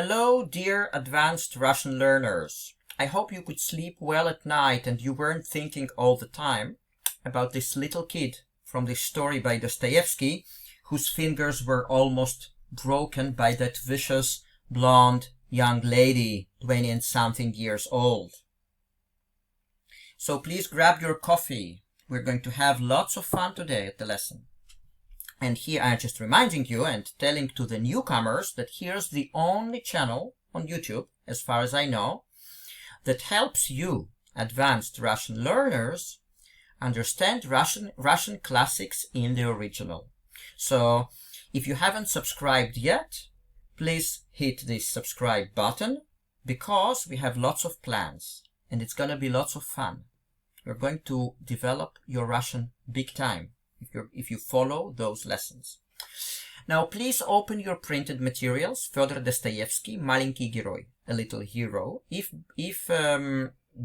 Hello, dear advanced Russian learners. I hope you could sleep well at night and you weren't thinking all the time about this little kid from this story by Dostoevsky whose fingers were almost broken by that vicious, blonde young lady, 20 and something years old. So please grab your coffee. We're going to have lots of fun today at the lesson. And here I'm just reminding you and telling to the newcomers that here's the only channel on YouTube, as far as I know, that helps you, advanced Russian learners, understand Russian classics in the original. So if you haven't subscribed yet, please hit this subscribe button because we have lots of plans and it's going to be lots of fun. We're going to develop your Russian big time if you follow those lessons. Now please open your printed materials, Fyodor Dostoevsky, Маленький герой, a little hero. If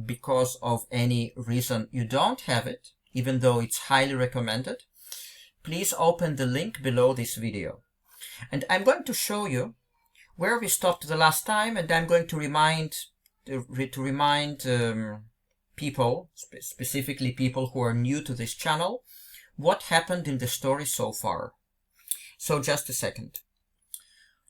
because of any reason you don't have it, even though it's highly recommended, please open the link below this video. And I'm going to show you where we stopped the last time, and I'm going to remind people, specifically people who are new to this channel, what happened in the story so far. So just a second.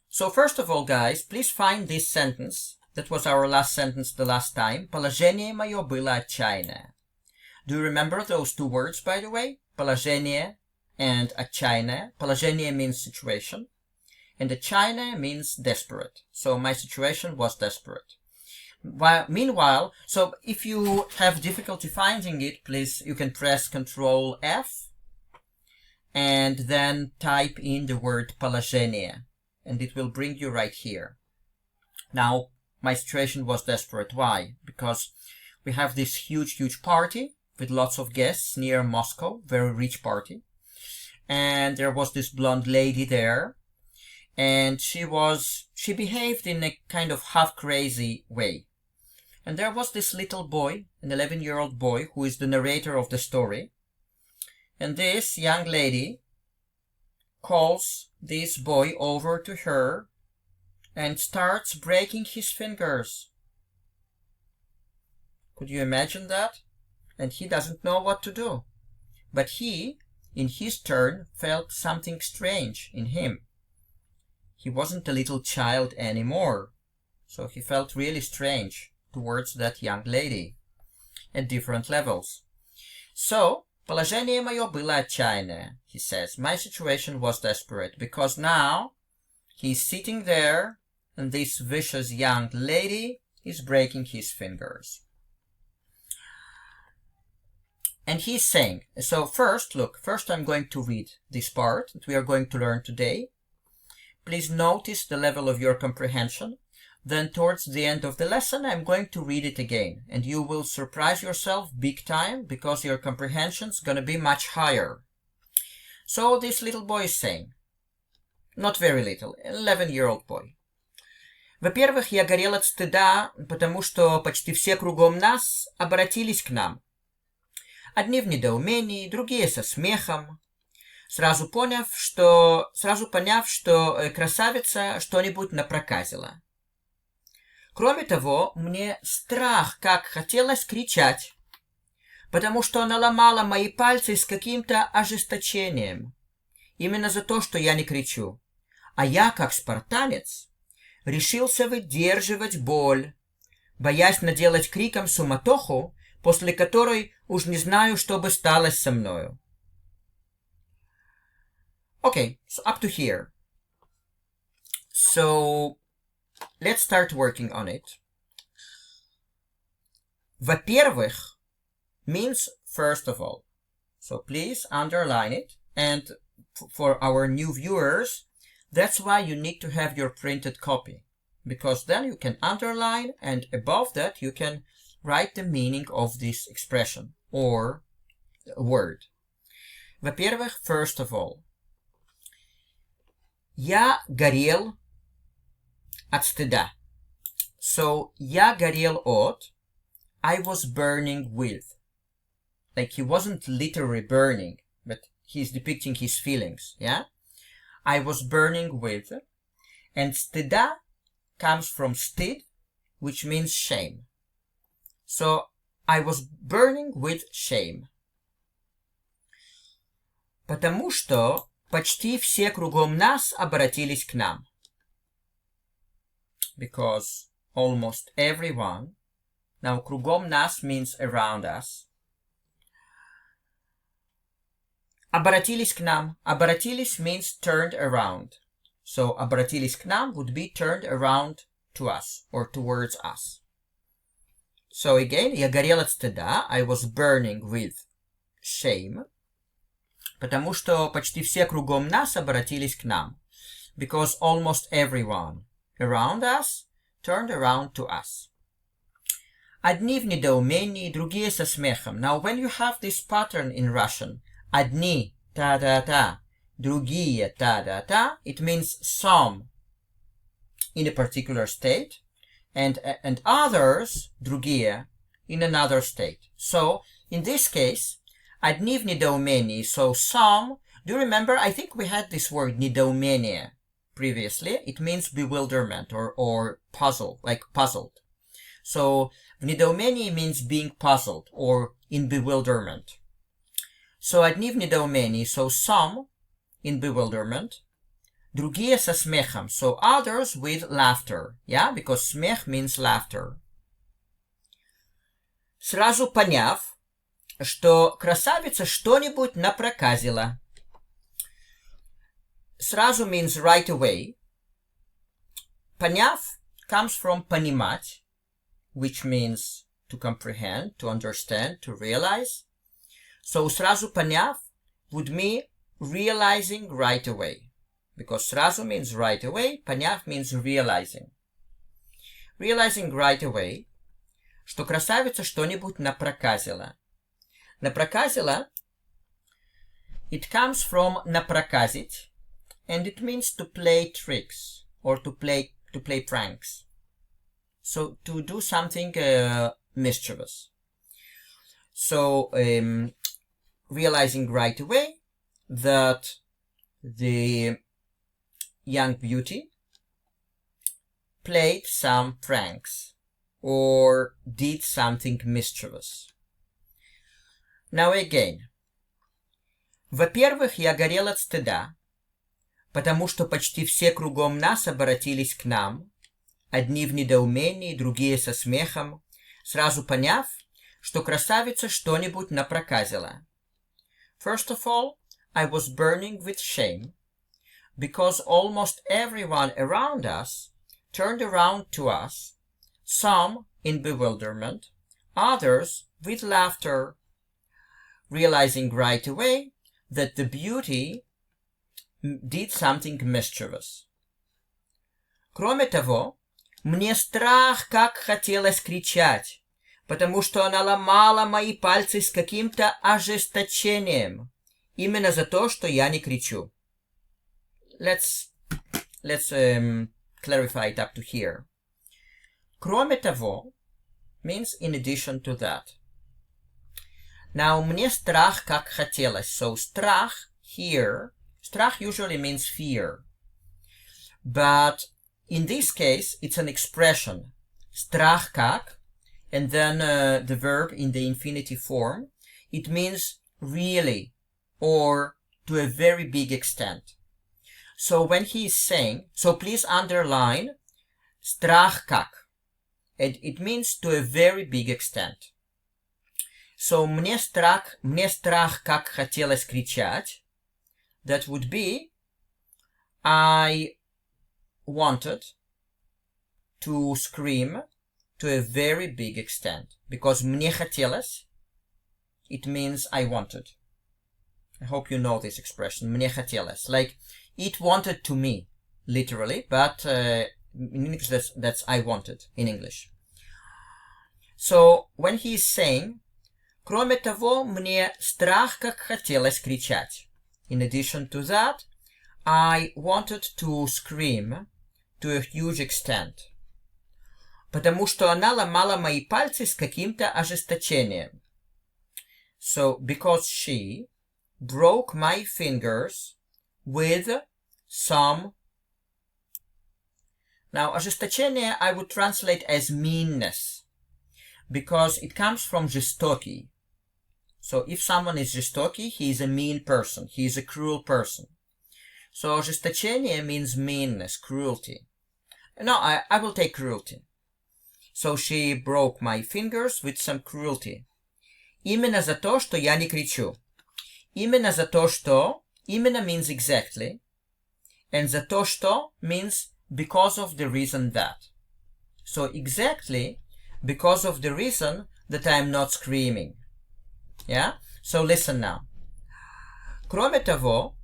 So first of all, guys, please find this sentence. That was our last sentence the last time. Положение мое было отчаянное. Do you remember those two words, by the way? Положение and отчаянное. Положение means situation, and отчаянное means desperate. So my situation was desperate. Meanwhile, so if you have difficulty finding it, please, you can press Ctrl F and then type in the word положение, and it will bring you right here. Now, my situation was desperate. Why? Because we have this huge party with lots of guests near Moscow, very rich party. And there was this blonde lady there, and she behaved in a kind of half-crazy way. And there was this little boy, an 11-year-old boy, who is the narrator of the story. And this young lady calls this boy over to her and starts breaking his fingers. Could you imagine that? And he doesn't know what to do. But he, in his turn, felt something strange in him. He wasn't a little child anymore, so he felt really strange towards that young lady at different levels. So, положение мое было отчаянное, he says. My situation was desperate because now he's sitting there and this vicious young lady is breaking his fingers. And he's saying, so first I'm going to read this part that we are going to learn today. Please notice the level of your comprehension. Then towards the end of the lesson, I'm going to read it again. And you will surprise yourself big time because your comprehension is going to be much higher. So this little boy is saying, not very little, an 11-year-old boy. Во-первых, я горел от стыда, потому что почти все кругом нас обратились к нам. Одни в недоумении, другие со смехом, сразу поняв, что красавица что-нибудь напроказила. Кроме того, мне страх как хотелось кричать, потому что она ломала мои пальцы с каким-то ожесточением, именно за то, что я не кричу. А я, как спартанец, решился выдерживать боль, боясь наделать криком суматоху, после которой уж не знаю, что бы стало со мною. Okay, so up to here. So, let's start working on it. Во-первых means first of all. So please underline it. And for our new viewers, that's why you need to have your printed copy. Because then you can underline, and above that you can write the meaning of this expression or word. Во-первых, first of all. Я горел от стыда. So, я горел от, I was burning with. Like he wasn't literally burning, but he's depicting his feelings, yeah? I was burning with. And стыда comes from stid, which means shame. So I was burning with shame. Потому что почти все кругом нас обратились к нам. Because almost everyone. Now, кругом нас means around us. Обратились к нам. Обратились means turned around. So, обратились к нам would be turned around to us or towards us. So, again, я горел от стыда. I was burning with shame. Потому что почти все кругом нас обратились к нам. Because almost everyone around us turned around to us. Одни в недоумении, другие со смехом. Now, when you have this pattern in Russian, одни, та-да-та, другие, та-да-та, it means some in a particular state, and others, другие, in another state. So, in this case, одни в недоумении, so some, do you remember, I think we had this word, недоумение, previously. It means bewilderment or puzzle, like puzzled. So, в недоумении means being puzzled or in bewilderment. So, одни в недоумении, so some in bewilderment. Другие со смехом, so others with laughter. Yeah, because смех means laughter. Сразу поняв, что красавица что-нибудь напроказила. Сразу means right away. Поняв comes from понимать, which means to comprehend, to understand, to realize. So сразу поняв would mean realizing right away. Because сразу means right away, поняв means realizing. Realizing right away, что красавица что-нибудь напроказила. Напроказила, it comes from напроказить, and it means to play tricks or to play pranks. So to do something mischievous. So realizing right away that the young beauty played some pranks or did something mischievous. Now again. Во-первых, я горел от стыда, потому что почти все кругом нас обратились к нам, одни в недоумении, другие со смехом, сразу поняв, что красавица что-нибудь напроказила. First of all, I was burning with shame, because almost everyone around us turned around to us, some in bewilderment, others with laughter, realizing right away that the beauty did something mischievous. Кроме того, мне страх как хотелось кричать, потому что она ломала мои пальцы с каким-то ожесточением, именно за то, что я не кричу. Let's clarify it up to here. Кроме того means in addition to that. Now, мне страх как хотелось. So, страх here, страх usually means fear. But in this case, it's an expression. Страх как, and then the verb in the infinitive form. It means really, or to a very big extent. So when he is saying, so please underline страх как. And it means to a very big extent. So мне страх как хотелось кричать. That would be, I wanted to scream to a very big extent. Because мне хотелось, it means I wanted. I hope you know this expression, мне хотелось. Like, it wanted to me, literally, but in English that's I wanted, in English. So, when he is saying, кроме того, мне страх как хотелось кричать. In addition to that, I wanted to scream to a huge extent. Потому что она ломала мои пальцы с каким-то ожесточением. So, because she broke my fingers with some Now, ожесточение I would translate as meanness, because it comes from жестокий. So if someone is жестокий, he is a mean person, he is a cruel person. So ожесточение means meanness, cruelty. No, I will take cruelty. So she broke my fingers with some cruelty. Именно за то, что я не кричу. Именно за то, что, именно means exactly, and за то, что means because of the reason that. So exactly because of the reason that I'm not screaming. Yeah? So listen now. Кроме того,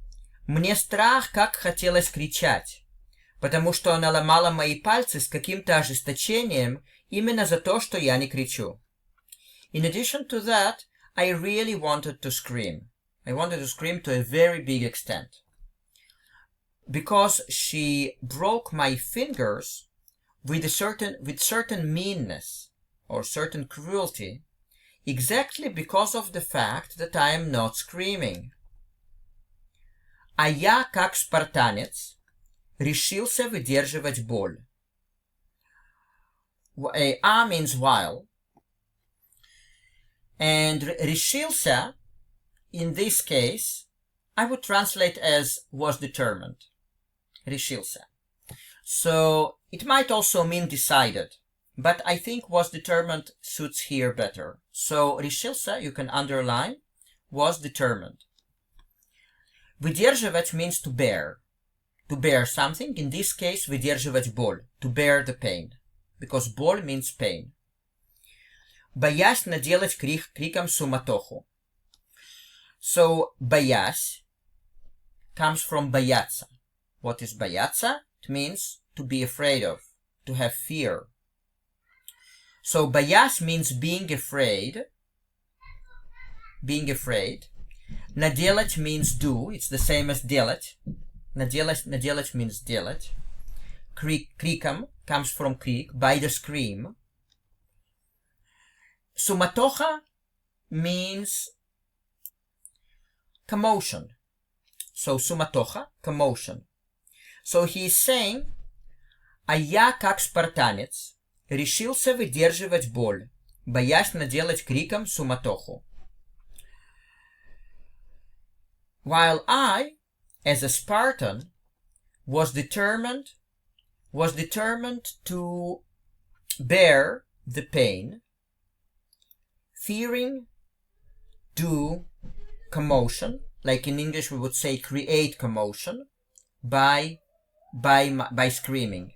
мне страх, как хотелось кричать, потому что она ломала мои пальцы с каким-то ожесточением именно за то, что я не кричу. In addition to that, I really wanted to scream. I wanted to scream to a very big extent. Because she broke my fingers with certain meanness or certain cruelty, exactly because of the fact that I am not screaming. А я, как спартанец, решился выдерживать боль. А means while. And решился, in this case, I would translate as was determined. Решился. So it might also mean decided, but I think was determined suits here better. So решился, you can underline, was determined. Выдерживать means to bear. To bear something, in this case, выдерживать боль, to bear the pain, because боль means pain. Боясь наделать криком суматоху. So, боясь comes from бояться. What is бояться? It means to be afraid of, to have fear. So, боясь means being afraid. Being afraid. Наделать means do. It's the same as делать. Наделать means делать. Криком comes from крик, by the scream. Суматоха means commotion. So суматоха, commotion. So he is saying, а я, как спартанец, решился выдерживать боль, боясь наделать криком суматоху. While I, as a Spartan, was determined to bear the pain, fearing, do commotion, like in English we would say create commotion, by screaming.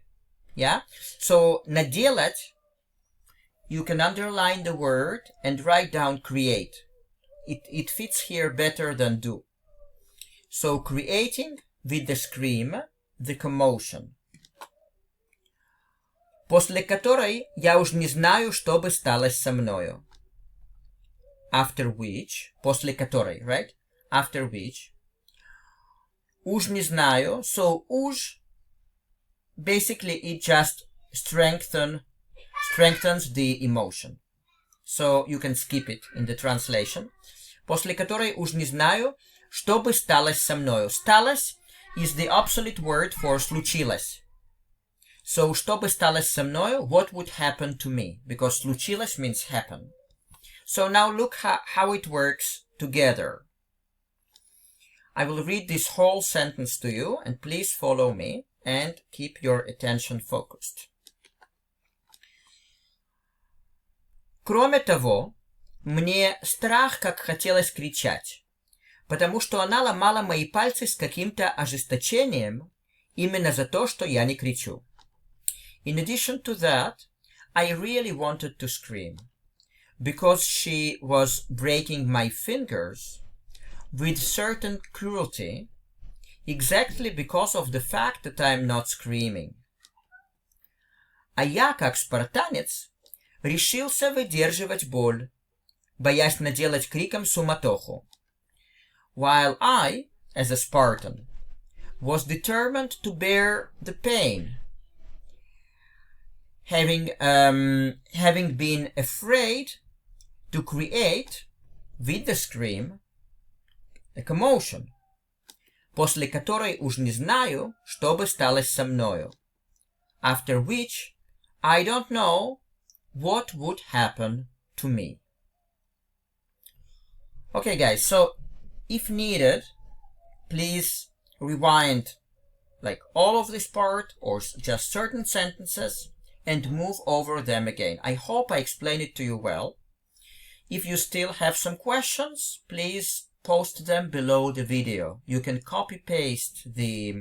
Yeah? So, наделать, you can underline the word and write down create. It fits here better than do. So, creating with the scream, the commotion. После которой я уж не знаю, что бы сталось со мною. After which, после которой, right? After which. Уж не знаю, so уж, basically it just strengthens the emotion. So you can skip it in the translation. После которой уж не знаю, что бы сталось со мною. Сталось is the obsolete word for случилось. So, что бы сталось со мною, what would happen to me? Because случилось means happen. So now look how it works together. I will read this whole sentence to you, and please follow me and keep your attention focused. Кроме того, мне страх, как хотелось кричать, потому что она ломала мои пальцы с каким-то ожесточением именно за то, что я не кричу. In addition to that, I really wanted to scream, because she was breaking my fingers with certain cruelty, exactly because of the fact that I am not screaming. А я, как спартанец, решился выдерживать боль, боясь наделать криком суматоху. While I, as a Spartan, was determined to bear the pain, having been afraid to create, with the scream, a commotion, после которой уж не знаю, что бы сталось со мною. after which I don't know what would happen to me. Okay guys, so if needed, please rewind like all of this part or just certain sentences and move over them again. I hope I explained it to you well. If you still have some questions, please post them below the video. You can copy paste the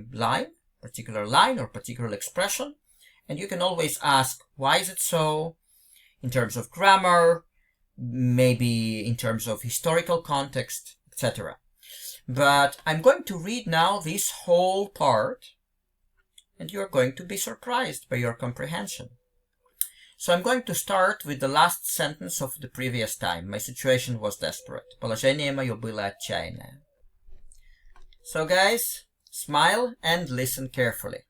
particular line or particular expression, and you can always ask, why is it so? In terms of grammar, maybe in terms of historical context, etc. But I'm going to read now this whole part, and you're going to be surprised by your comprehension. So I'm going to start with the last sentence of the previous time. My situation was desperate. Положение мое было отчаянное. So guys, smile and listen carefully.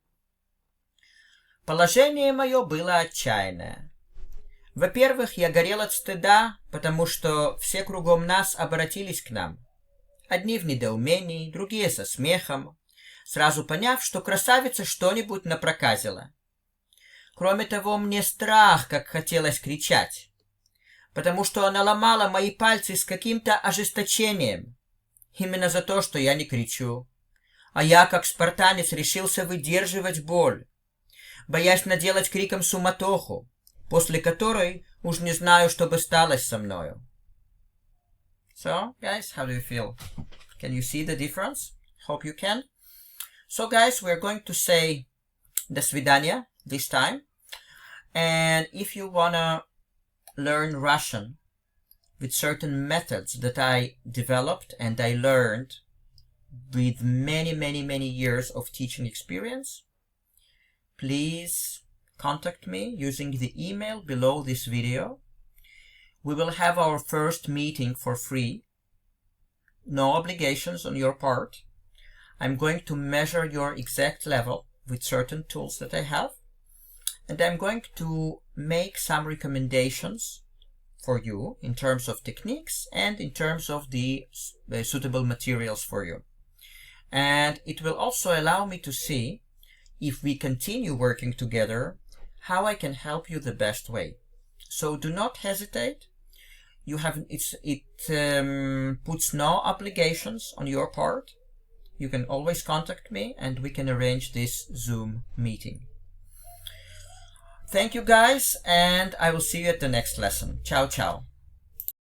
Положение мое было отчаянное. Во-первых, я горел от стыда, потому что все кругом нас обратились к нам. Одни в недоумении, другие со смехом, сразу поняв, что красавица что-нибудь напроказила. Кроме того, мне страх, как хотелось кричать, потому что она ломала мои пальцы с каким-то ожесточением, именно за то, что я не кричу. А я, как спартанец, решился выдерживать боль, боясь наделать криком суматоху, после которой уж не знаю, что бы сталось со мною. So, guys, how do you feel? Can you see the difference? Hope you can. So, guys, we're going to say до свидания this time. And if you wanna learn Russian with certain methods that I developed and I learned with many years of teaching experience, please contact me using the email below this video. We will have our first meeting for free. No obligations on your part. I'm going to measure your exact level with certain tools that I have. And I'm going to make some recommendations for you in terms of techniques and in terms of the suitable materials for you. And it will also allow me to see, if we continue working together, how I can help you the best way. So do not hesitate. It puts no obligations on your part. You can always contact me and we can arrange this Zoom meeting. Thank you guys, and I will see you at the next lesson. Ciao, ciao.